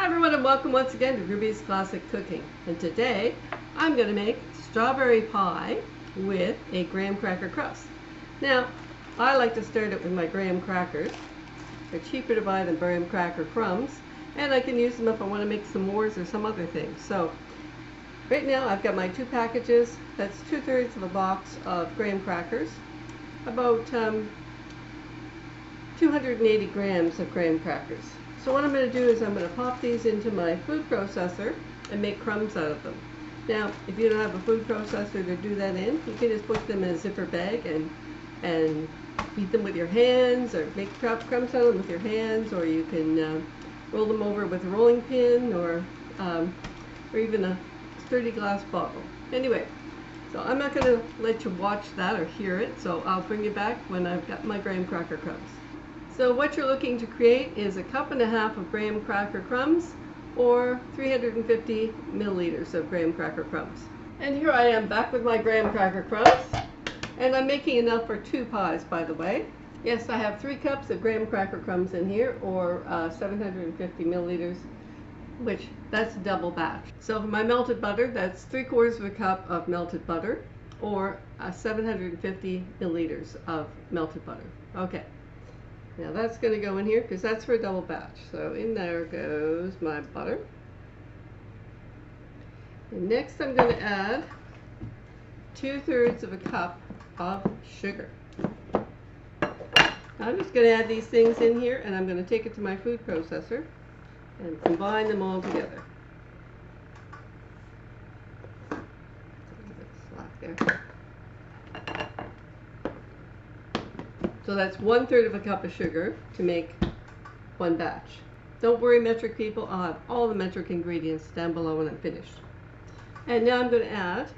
Hi everyone, and welcome once again to Ruby's Classic Cooking. And today I'm going to make strawberry pie with a graham cracker crust. Now, I like to start it with my graham crackers. They're cheaper to buy than graham cracker crumbs, and I can use them if I want to make s'mores or some other thing. So right now I've got my 2 packages. That's 2/3 of a box of graham crackers, about 280 grams of graham crackers. So what I'm going to do is I'm going to pop these into my food processor and make crumbs out of them. Now, if you don't have a food processor to do that in, you can just put them in a zipper bag and beat them with your hands, or make crumbs out of them with your hands, or you can roll them over with a rolling pin, or even a sturdy glass bottle. Anyway, so I'm not going to let you watch that or hear it, so I'll bring you back when I've got my graham cracker crumbs. So what you're looking to create is 1.5 cups of graham cracker crumbs, or 350 milliliters of graham cracker crumbs. And here I am back with my graham cracker crumbs, and I'm making enough for 2 pies, by the way. Yes, I have 3 cups of graham cracker crumbs in here, or 750 milliliters, which that's a double batch. So for my melted butter, that's 3/4 cup of melted butter, or 750 milliliters of melted butter. Okay. Now that's going to go in here because that's for a double batch. So in there goes my butter. And next I'm going to add 2/3 cup of sugar. Now I'm just going to add these things in here, and I'm going to take it to my food processor and combine them all together. Slack there. So that's 1/3 cup of sugar to make 1 batch. Don't worry, metric people, I'll have all the metric ingredients down below when I'm finished. And now I'm going to add,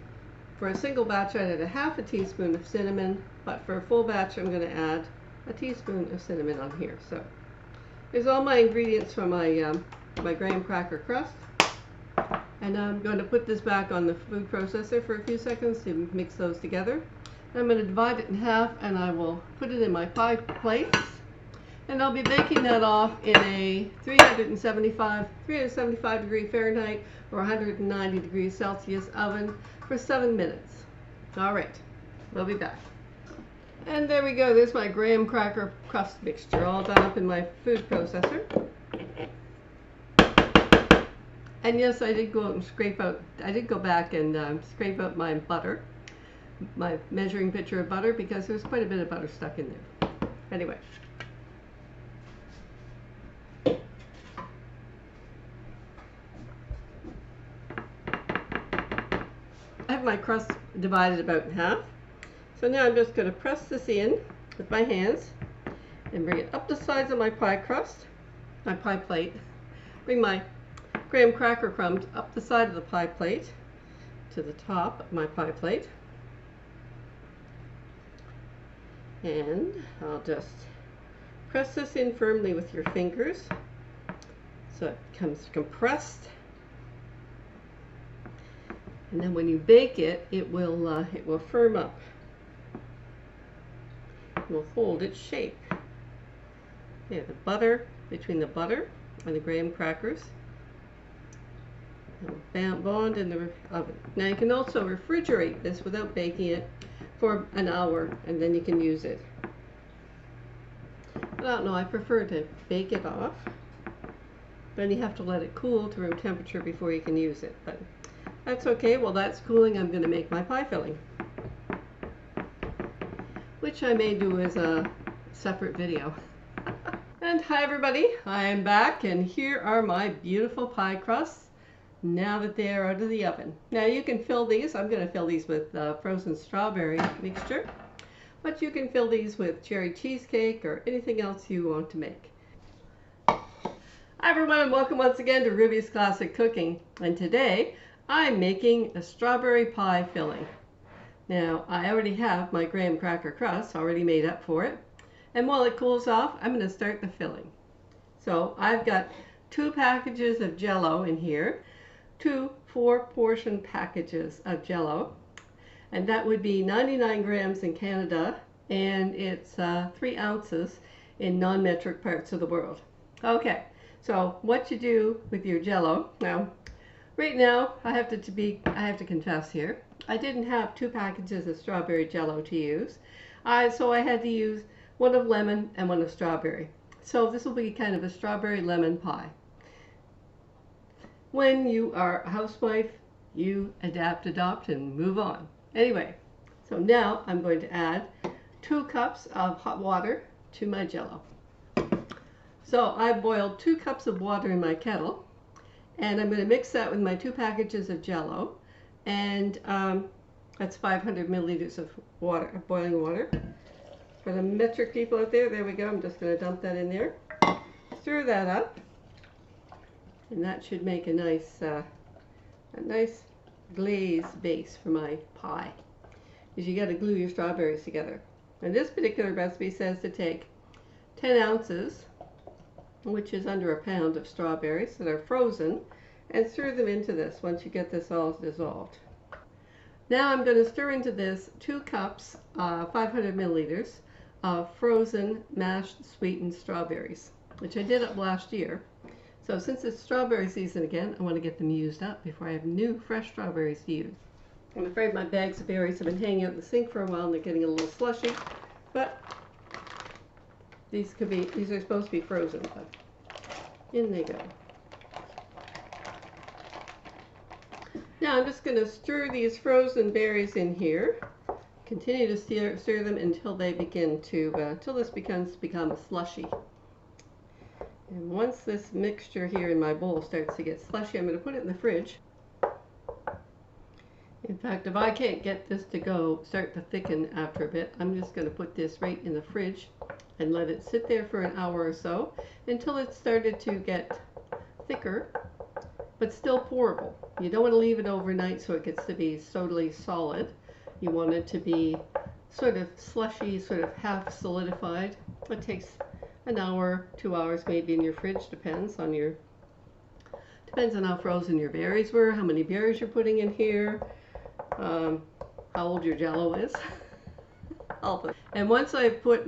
for a single batch I added 1/2 teaspoon of cinnamon, but for a full batch I'm going to add a teaspoon of cinnamon on here. So there's all my ingredients for my my graham cracker crust. And I'm going to put this back on the food processor for a few seconds to mix those together. I'm going to divide it in half, and I will put it in my pie plates, and I'll be baking that off in a 375 degree Fahrenheit or 190 degrees Celsius oven for 7 minutes. All right, we'll be back. And there we go. There's my graham cracker crust mixture all done up in my food processor. And yes, I did go out and go back and scrape out my butter, my measuring pitcher of butter, because there's quite a bit of butter stuck in there. Anyway, I have my crust divided about in half. So now I'm just going to press this in with my hands and bring it up the sides of my pie crust, my pie plate. Bring my graham cracker crumbs up the side of the pie plate to the top of my pie plate. And I'll just press this in firmly with your fingers so it becomes compressed. And then when you bake it, it will firm up. It will hold its shape. Yeah, the butter, between the butter and the graham crackers, it will bond in the oven. Now you can also refrigerate this without baking it for an hour, and then you can use it. But I don't know, I prefer to bake it off. Then you have to let it cool to room temperature before you can use it. But that's okay. While that's cooling, I'm going to make my pie filling, which I may do as a separate video. And hi everybody, I am back, and here are my beautiful pie crusts now that they are out of the oven. Now you can fill these, I'm going to fill these with frozen strawberry mixture, but you can fill these with cherry cheesecake or anything else you want to make. Hi everyone, and welcome once again to Ruby's Classic Cooking. And today I'm making a strawberry pie filling. Now I already have my graham cracker crust already made up for it, and while it cools off I'm going to start the filling. So I've got 2 packages of jello in here, 2 4-portion packages of jello, and that would be 99 grams in Canada, and it's 3 ounces in non-metric parts of the world. Okay, So what you do with your jello, now right now I have to confess here, I didn't have 2 packages of strawberry jello to use. So I had to use one of lemon and one of strawberry. So this will be kind of a strawberry lemon pie. When you are a housewife, you adapt, adopt, and move on. Anyway, so now I'm going to add 2 cups of hot water to my jello. So I boiled 2 cups of water in my kettle, and I'm going to mix that with my 2 packages of jello, and that's 500 milliliters of water, of boiling water. For the metric people out there, there we go. I'm just going to dump that in there. Stir that up, and that should make a nice glazed base for my pie. Because you got to glue your strawberries together. And this particular recipe says to take 10 ounces, which is under a pound of strawberries that are frozen, and stir them into this once you get this all dissolved. Now I'm going to stir into this 2 cups, 500 milliliters of frozen mashed sweetened strawberries, which I did up last year. So since it's strawberry season again, I want to get them used up before I have new fresh strawberries to use. I'm afraid my bags of berries have been hanging out in the sink for a while and they're getting a little slushy, but these are supposed to be frozen, but in they go. Now I'm just going to stir these frozen berries in here. Continue to stir them until they begin to, until this begins to become a slushy. And once this mixture here in my bowl starts to get slushy, I'm going to put it in the fridge. In fact, if I can't get this to start to thicken after a bit, I'm just going to put this right in the fridge and let it sit there for an hour or so until it's started to get thicker, but still pourable. You don't want to leave it overnight so it gets to be totally solid. You want it to be sort of slushy, sort of half solidified. It takes an hour, 2 hours maybe in your fridge, depends on how frozen your berries were, how many berries you're putting in here, how old your jello is. And once I've put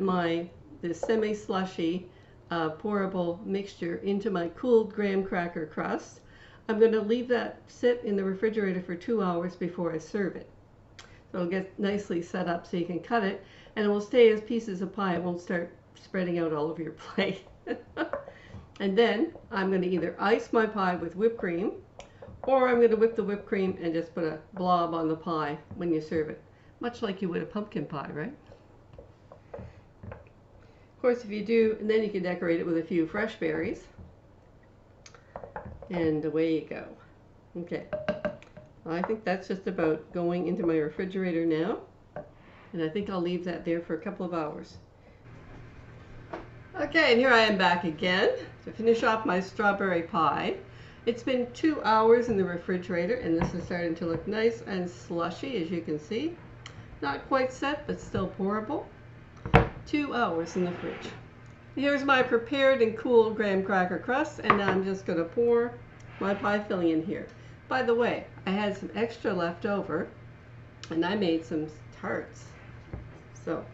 this semi-slushy pourable mixture into my cooled graham cracker crust, I'm going to leave that sit in the refrigerator for 2 hours before I serve it. So it'll get nicely set up so you can cut it, and it will stay as pieces of pie. It won't start spreading out all over your plate. And then I'm going to either ice my pie with whipped cream, or I'm going to whip the whipped cream and just put a blob on the pie when you serve it, much like you would a pumpkin pie, right? Of course, if you do, and then you can decorate it with a few fresh berries, and away you go. Okay, I think that's just about going into my refrigerator now, and I think I'll leave that there for a couple of hours. Okay, and here I am back again to finish off my strawberry pie. It's been 2 hours in the refrigerator, and this is starting to look nice and slushy, as you can see. Not quite set, but still pourable. 2 hours in the fridge. Here's my prepared and cooled graham cracker crust, and now I'm just going to pour my pie filling in here. By the way, I had some extra left over, and I made some tarts. So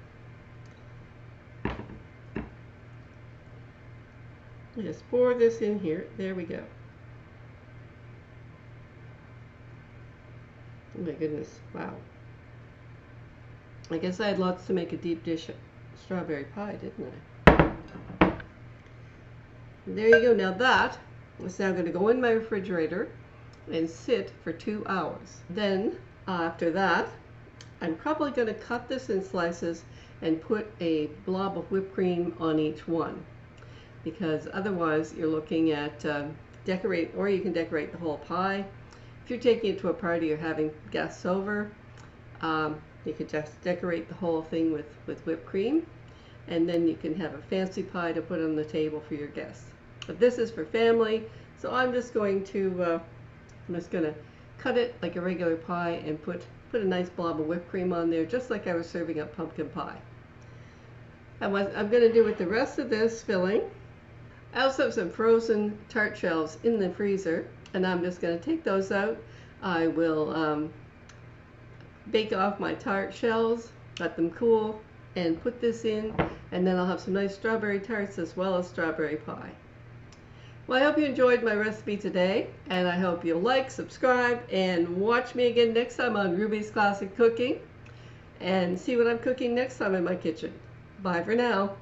just pour this in here. There we go. Oh my goodness, wow. I guess I had lots to make a deep dish strawberry pie, didn't I? There you go. Now that is now going to go in my refrigerator and sit for 2 hours. Then after that, I'm probably going to cut this in slices and put a blob of whipped cream on each one, because otherwise you're looking at decorate, or you can decorate the whole pie. If you're taking it to a party or having guests over, you could just decorate the whole thing with whipped cream, and then you can have a fancy pie to put on the table for your guests. But this is for family, so I'm just going to cut it like a regular pie and put a nice blob of whipped cream on there, just like I was serving up pumpkin pie. And what I'm going to do with the rest of this filling, I also have some frozen tart shells in the freezer, and I'm just going to take those out. I will bake off my tart shells, let them cool, and put this in, and then I'll have some nice strawberry tarts as well as strawberry pie. Well, I hope you enjoyed my recipe today, and I hope you'll like, subscribe, and watch me again next time on Ruby's Classic Cooking, and see what I'm cooking next time in my kitchen. Bye for now.